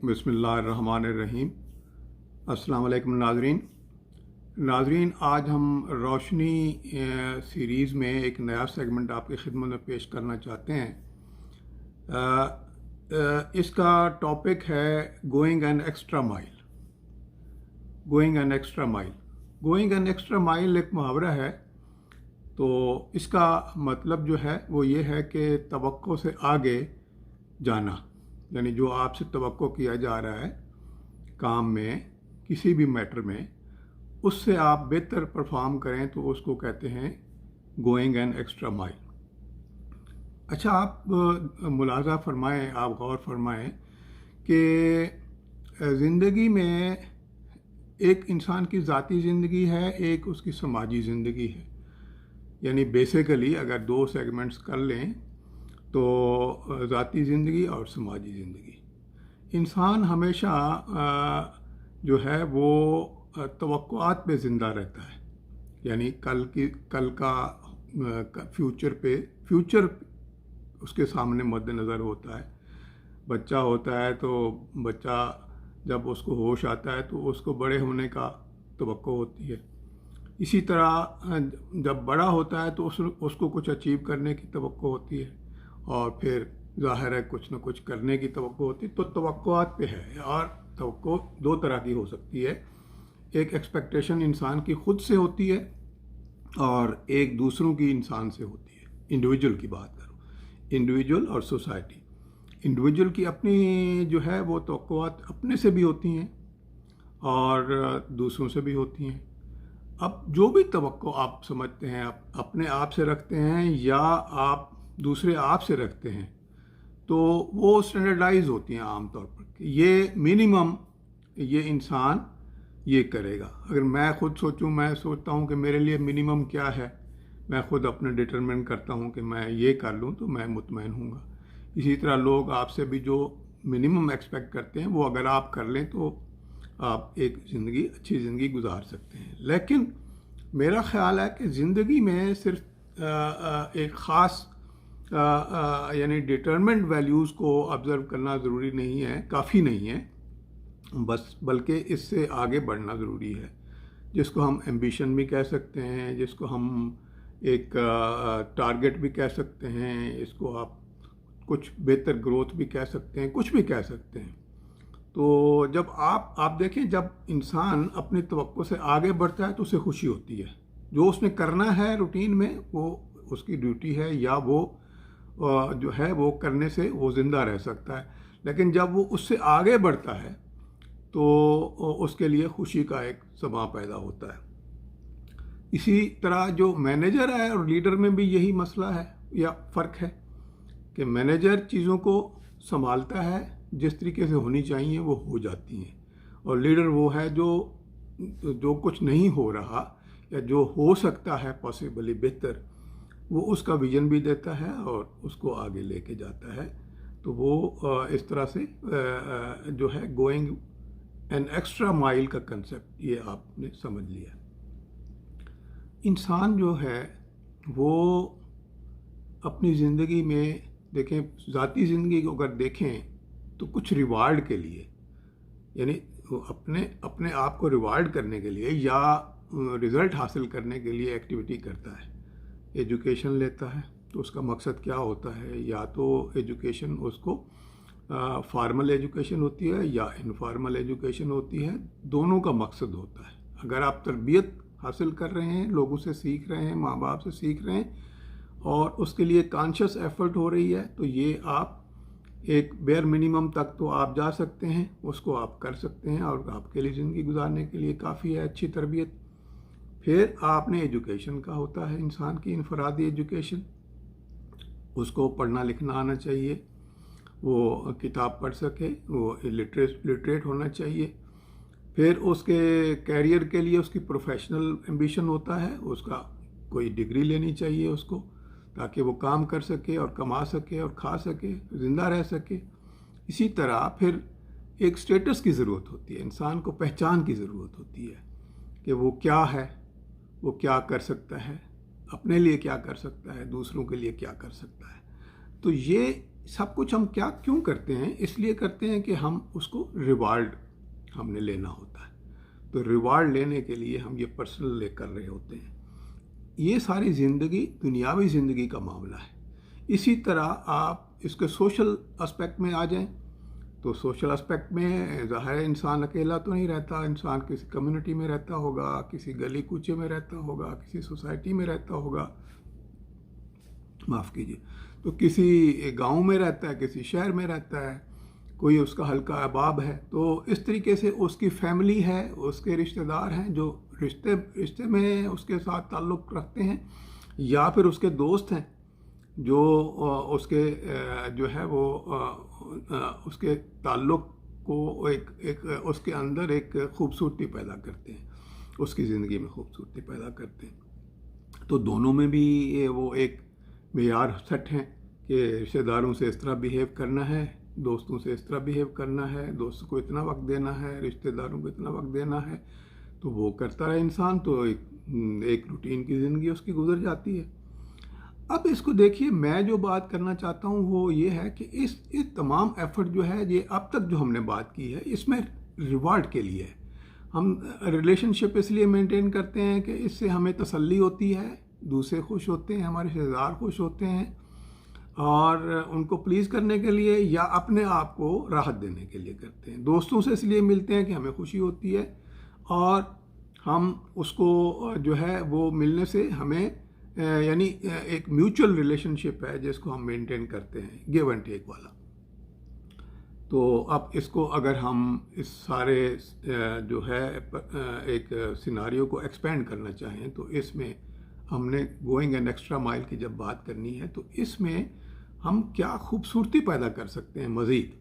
बिस्मिल्लाहिर्रहमानिर्रहीम। अस्सलाम वालेकुम नाज़रीन, आज हम रोशनी सीरीज़ में एक नया सेगमेंट आपकी खिदमत में पेश करना चाहते हैं। इसका टॉपिक है going an extra mile. Going an extra mile going an extra mile एक मुहावरा है। तो इसका मतलब जो है वो ये है कि तवक्को से आगे जाना, यानी जो आपसे तवक्को किया जा रहा है काम में, किसी भी मैटर में, उससे आप बेहतर परफॉर्म करें तो उसको कहते हैं गोइंग एन एक्स्ट्रा माइल। अच्छा, आप मुलाज़ा फरमाएं, आप गौर फरमाएं कि ज़िंदगी में एक इंसान की ज़ाती ज़िंदगी है, एक उसकी समाजी ज़िंदगी है। यानी बेसिकली अगर दो सेगमेंट्स कर लें तो ज़ाती ज़िंदगी और समाजी ज़िंदगी। इंसान हमेशा जो है वो तवक्कुआत पे ज़िंदा रहता है, यानी कल का फ्यूचर उसके सामने मद्देनज़र होता है। बच्चा होता है तो बच्चा जब उसको होश आता है तो उसको बड़े होने का तवक्को होती है। इसी तरह जब बड़ा होता है तो उसको कुछ अचीव करने की तवक्को होती है, और फिर ज़ाहिर है कुछ न कुछ करने की तवक्को होती है। तो तवक्कुआत पे है, और तवक्को दो तरह की हो सकती है। एक एक्सपेक्टेशन इंसान की खुद से होती है और एक दूसरों की इंसान से होती है। इंडिविजुअल की बात करूँ, इंडिविजुअल और सोसाइटी। इंडिविजुअल की अपनी जो है वो तवक्कुआत अपने से भी होती हैं और दूसरों से भी होती हैं। अब जो भी तवक्को आप समझते हैं, आप अपने आप से रखते हैं या आप दूसरे आप से रखते हैं, तो वो स्टैंडर्डाइज होती हैं आमतौर पर। ये मिनिमम ये इंसान ये करेगा। अगर मैं खुद सोचूं, मैं सोचता हूं कि मेरे लिए मिनिमम क्या है, मैं खुद अपने डिटरमिन करता हूं कि मैं ये कर लूं तो मैं मुतमईन हूँगा। इसी तरह लोग आपसे भी जो मिनिमम एक्सपेक्ट करते हैं वो अगर आप कर लें तो आप एक अच्छी ज़िंदगी गुजार सकते हैं। लेकिन मेरा ख़्याल है कि ज़िंदगी में सिर्फ एक ख़ास यानी डिटरमिन्ड वैल्यूज़ को ऑब्ज़र्व करना ज़रूरी नहीं है, काफ़ी नहीं है बस, बल्कि इससे आगे बढ़ना ज़रूरी है, जिसको हम एम्बिशन भी कह सकते हैं, जिसको हम एक टारगेट भी कह सकते हैं, इसको आप कुछ बेहतर ग्रोथ भी कह सकते हैं, कुछ भी कह सकते हैं। तो जब आप देखें, जब इंसान अपनी तवक्को से आगे बढ़ता है तो उसे खुशी होती है। जो उसने करना है रूटीन में वो उसकी ड्यूटी है, या वो जो है वो करने से वो ज़िंदा रह सकता है। लेकिन जब वो उससे आगे बढ़ता है तो उसके लिए खुशी का एक समा पैदा होता है। इसी तरह जो मैनेजर है और लीडर में भी यही मसला है या फ़र्क है कि मैनेजर चीज़ों को संभालता है, जिस तरीके से होनी चाहिए वो हो जाती हैं, और लीडर वो है जो कुछ नहीं हो रहा या जो हो सकता है पॉसिबली बेहतर, वो उसका विजन भी देता है और उसको आगे लेके जाता है। तो वो इस तरह से जो है गोइंग एन एक्स्ट्रा माइल का कंसेप्ट ये आपने समझ लिया। इंसान जो है वो अपनी ज़िंदगी में देखें, ज़ाती ज़िंदगी को अगर देखें तो कुछ रिवार्ड के लिए, यानी अपने आप को रिवार्ड करने के लिए या रिज़ल्ट हासिल करने के लिए एक्टिविटी करता है। एजुकेशन लेता है तो उसका मकसद क्या होता है? या तो एजुकेशन उसको फार्मल एजुकेशन होती है या इनफॉर्मल एजुकेशन होती है, दोनों का मकसद होता है। अगर आप तरबियत हासिल कर रहे हैं, लोगों से सीख रहे हैं, माँ बाप से सीख रहे हैं, और उसके लिए कॉन्शियस एफर्ट हो रही है, तो ये आप एक बेयर मिनिमम तक तो आप जा सकते हैं, उसको आप कर सकते हैं और आपके लिए ज़िंदगी गुजारने के लिए काफ़ी है अच्छी तरबियत। फिर आपने एजुकेशन का होता है इंसान की इनफरादी एजुकेशन, उसको पढ़ना लिखना आना चाहिए, वो किताब पढ़ सके, वो लिटरेट होना चाहिए। फिर उसके कैरियर के लिए उसकी प्रोफेशनल एम्बिशन होता है, उसका कोई डिग्री लेनी चाहिए उसको, ताकि वो काम कर सके और कमा सके और खा सके, ज़िंदा रह सके। इसी तरह फिर एक स्टेटस की ज़रूरत होती है, इंसान को पहचान की ज़रूरत होती है कि वो क्या है, वो क्या कर सकता है, अपने लिए क्या कर सकता है, दूसरों के लिए क्या कर सकता है। तो ये सब कुछ हम क्या क्यों करते हैं? इसलिए करते हैं कि हम उसको रिवार्ड हमने लेना होता है। तो रिवार्ड लेने के लिए हम ये पर्सनल ले कर रहे होते हैं। ये सारी ज़िंदगी दुनियावी ज़िंदगी का मामला है। इसी तरह आप इसके सोशल एस्पेक्ट में आ जाएं, तो सोशल एस्पेक्ट में ज़ाहिर है इंसान अकेला तो नहीं रहता, इंसान किसी कम्युनिटी में रहता होगा, किसी गली कूचे में रहता होगा, किसी सोसाइटी में रहता होगा, माफ़ कीजिए, तो किसी गांव में रहता है, किसी शहर में रहता है, कोई उसका हल्का अहबाब है। तो इस तरीके से उसकी फैमिली है, उसके रिश्तेदार हैं जो रिश्ते में उसके साथ ताल्लुक़ रखते हैं, या फिर उसके दोस्त हैं जो उसके जो है वो उसके ताल्लुक़ को एक उसके अंदर एक खूबसूरती पैदा करते हैं, उसकी ज़िंदगी में खूबसूरती पैदा करते हैं। तो दोनों में भी वो एक मेयार सेट हैं कि रिश्तेदारों से इस तरह बिहेव करना है, दोस्तों से इस तरह बिहेव करना है, दोस्तों को इतना वक्त देना है, रिश्तेदारों को इतना वक्त देना है। तो वो करता है इंसान, तो एक रूटीन की ज़िंदगी उसकी गुजर जाती है। अब इसको देखिए, मैं जो बात करना चाहता हूँ वो ये है कि इस तमाम एफर्ट जो है, ये अब तक जो हमने बात की है, इसमें रिवार्ड के लिए है। हम रिलेशनशिप इसलिए मेंटेन करते हैं कि इससे हमें तसल्ली होती है, दूसरे खुश होते हैं, हमारे रिश्तेदार खुश होते हैं, और उनको प्लीज़ करने के लिए या अपने आप को राहत देने के लिए करते हैं। दोस्तों से इसलिए मिलते हैं कि हमें खुशी होती है, और हम उसको जो है वो मिलने से हमें यानी एक म्यूचुअल रिलेशनशिप है जिसको हम मेंटेन करते हैं, गिव एंड टेक वाला। तो अब इसको अगर हम इस सारे जो है एक सिनारियो को एक्सपेंड करना चाहें, तो इसमें हमने गोइंग एन एक्स्ट्रा माइल की जब बात करनी है, तो इसमें हम क्या खूबसूरती पैदा कर सकते हैं मज़ीद।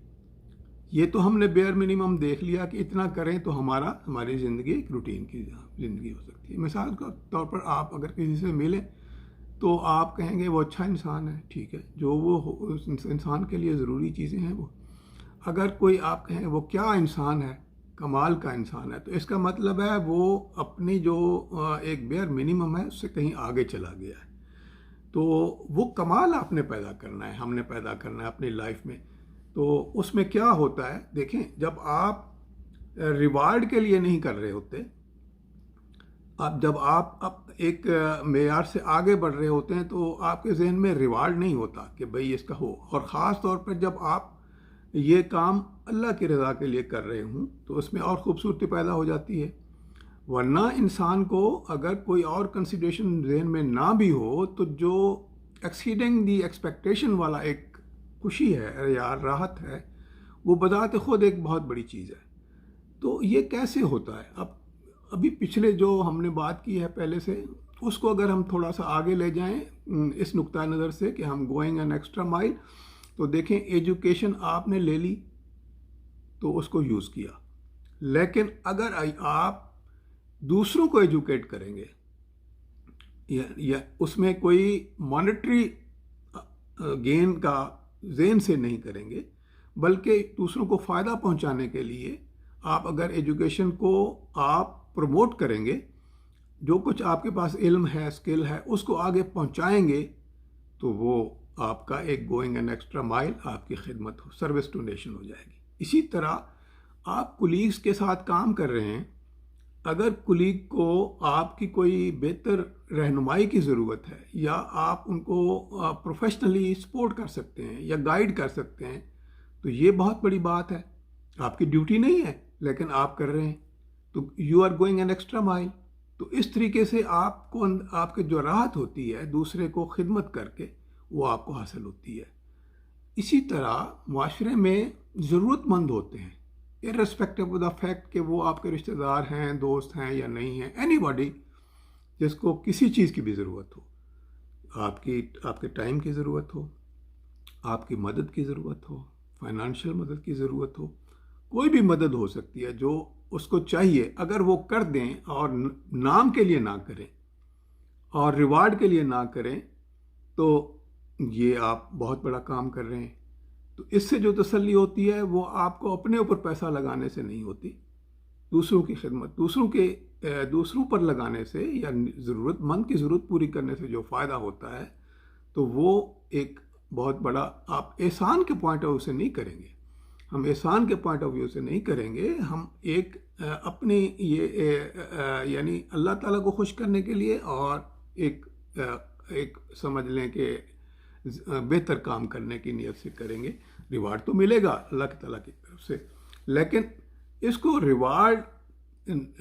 ये तो हमने बेयर मिनिमम देख लिया कि इतना करें तो हमारी ज़िंदगी एक रूटीन की ज़िंदगी हो सकती है। मिसाल के तौर पर आप अगर किसी से मिलें तो आप कहेंगे वो अच्छा इंसान है, ठीक है, जो वो उस इंसान के लिए ज़रूरी चीज़ें हैं वो। अगर कोई आप कहें वो क्या इंसान है, कमाल का इंसान है, तो इसका मतलब है वो अपनी जो एक बेयर मिनिमम है उससे कहीं आगे चला गया है। तो वो कमाल आपने पैदा करना है, हमने पैदा करना है अपनी लाइफ में। तो उसमें क्या होता है, देखें, जब आप रिवार्ड के लिए नहीं कर रहे होते, जब आप एक मेयार से आगे बढ़ रहे होते हैं, तो आपके जहन में रिवार्ड नहीं होता कि भाई इसका हो। और ख़ास तौर पर जब आप ये काम अल्लाह की रज़ा के लिए कर रहे हूँ, तो उसमें और ख़ूबसूरती पैदा हो जाती है। वरना इंसान को अगर कोई और कंसिडरेशन जहन में ना भी हो, तो जो एक्सीडिंग दी एक्सपेक्टेशन वाला एक खुशी है या राहत है, वो बजाते खुद एक बहुत बड़ी चीज़ है। तो ये कैसे होता है? अब अभी पिछले जो हमने बात की है पहले से, उसको अगर हम थोड़ा सा आगे ले जाएं इस नुक्ता नज़र से कि हम गोइंग एन एक्स्ट्रा माइल, तो देखें, एजुकेशन आपने ले ली तो उसको यूज़ किया, लेकिन अगर आप दूसरों को एजुकेट करेंगे या उसमें कोई मॉनेटरी गेन का ज़हन से नहीं करेंगे, बल्कि दूसरों को फ़ायदा पहुंचाने के लिए आप अगर एजुकेशन को आप प्रमोट करेंगे, जो कुछ आपके पास इल्म है, स्किल है, उसको आगे पहुंचाएंगे, तो वो आपका एक गोइंग एन एक्स्ट्रा माइल, आपकी खिदमत हो, सर्विस टू नेशन हो जाएगी। इसी तरह आप कुलीग्स के साथ काम कर रहे हैं, अगर कुलीग को आपकी कोई बेहतर रहनुमाई की ज़रूरत है, या आप उनको प्रोफेशनली सपोर्ट कर सकते हैं या गाइड कर सकते हैं, तो ये बहुत बड़ी बात है। आपकी ड्यूटी नहीं है, लेकिन आप कर रहे हैं, तो you are going an extra mile. तो इस तरीके से आपको आपके जो राहत होती है दूसरे को खिदमत करके, वो आपको हासिल होती है। इसी तरह माशरे में ज़रूरतमंद होते हैं, इर्रेस्पेक्टिव ऑफ द फैक्ट कि वो आपके रिश्तेदार हैं, दोस्त हैं या नहीं हैं, एनीबॉडी जिसको किसी चीज़ की भी ज़रूरत हो, आपके टाइम की ज़रूरत हो, आपकी मदद की ज़रूरत हो, फाइनेंशियल मदद की ज़रूरत हो, कोई भी मदद हो सकती है जो उसको चाहिए। अगर वो कर दें और नाम के लिए ना करें और रिवार्ड के लिए ना करें, तो ये आप बहुत बड़ा काम कर रहे हैं। तो इससे जो तसल्ली होती है वो आपको अपने ऊपर पैसा लगाने से नहीं होती, दूसरों की खिदमत, दूसरों पर लगाने से या ज़रूरतमंद की ज़रूरत पूरी करने से जो फ़ायदा होता है, तो वो एक बहुत बड़ा आप एहसान के पॉइंट ऑफ व्यू से नहीं करेंगे, हम एहसान के पॉइंट ऑफ व्यू से नहीं करेंगे, हम एक अपने ये यानी अल्लाह ताला को खुश करने के लिए और एक समझ लें कि बेहतर काम करने की नीयत से करेंगे। रिवार्ड तो मिलेगा अल्लाह ताला की तरफ से, लेकिन इसको रिवार्ड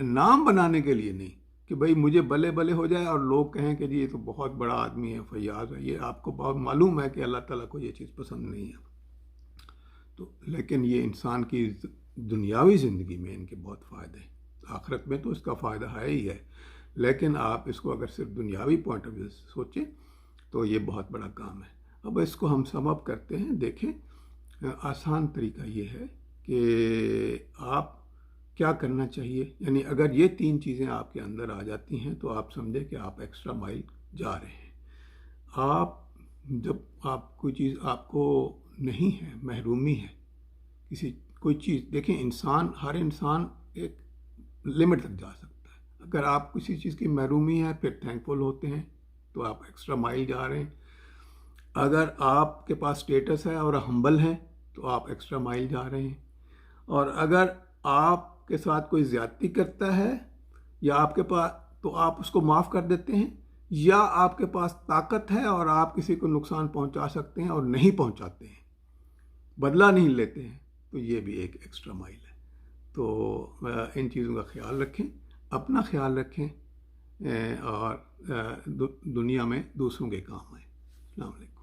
नाम बनाने के लिए नहीं कि भाई मुझे भले भले हो जाए और लोग कहें कि जी ये तो बहुत बड़ा आदमी है, फैयाज है। ये आपको बहुत मालूम है कि अल्लाह ताला को ये चीज़ पसंद नहीं है। तो लेकिन ये इंसान की दुनियावी ज़िंदगी में इनके बहुत फ़ायदे हैं, आखिरत में तो इसका फ़ायदा है ही है, लेकिन आप इसको अगर सिर्फ दुनियावी पॉइंट ऑफ व्यू से सोचें तो ये बहुत बड़ा काम है। अब इसको हम सम अप करते हैं। देखें, आसान तरीका ये है कि आप क्या करना चाहिए, यानी अगर ये 3 चीज़ें आपके अंदर आ जाती हैं तो आप समझें कि आप एक्स्ट्रा माइल जा रहे हैं। आप जब आप कोई चीज़ आपको नहीं है, महरूमी है किसी कोई चीज़, देखें हर इंसान एक लिमिट तक जा सकता है। अगर आप किसी चीज़ की महरूमी है फिर थैंकफुल होते हैं तो आप एक्स्ट्रा माइल जा रहे हैं। अगर आपके पास स्टेटस है और हम्बल हैं तो आप एक्स्ट्रा माइल जा रहे हैं। और अगर आपके साथ कोई ज़्यादती करता है या आपके पास, तो आप उसको माफ़ कर देते हैं, या आपके पास ताकत है और आप किसी को नुकसान पहुंचा सकते हैं और नहीं पहुंचाते हैं, बदला नहीं लेते हैं, तो ये भी एक एक्स्ट्रा माइल है। तो इन चीज़ों का ख्याल रखें, अपना ख्याल रखें और दुनिया में दूसरों के काम आए। अस्सलाम वालेकुम।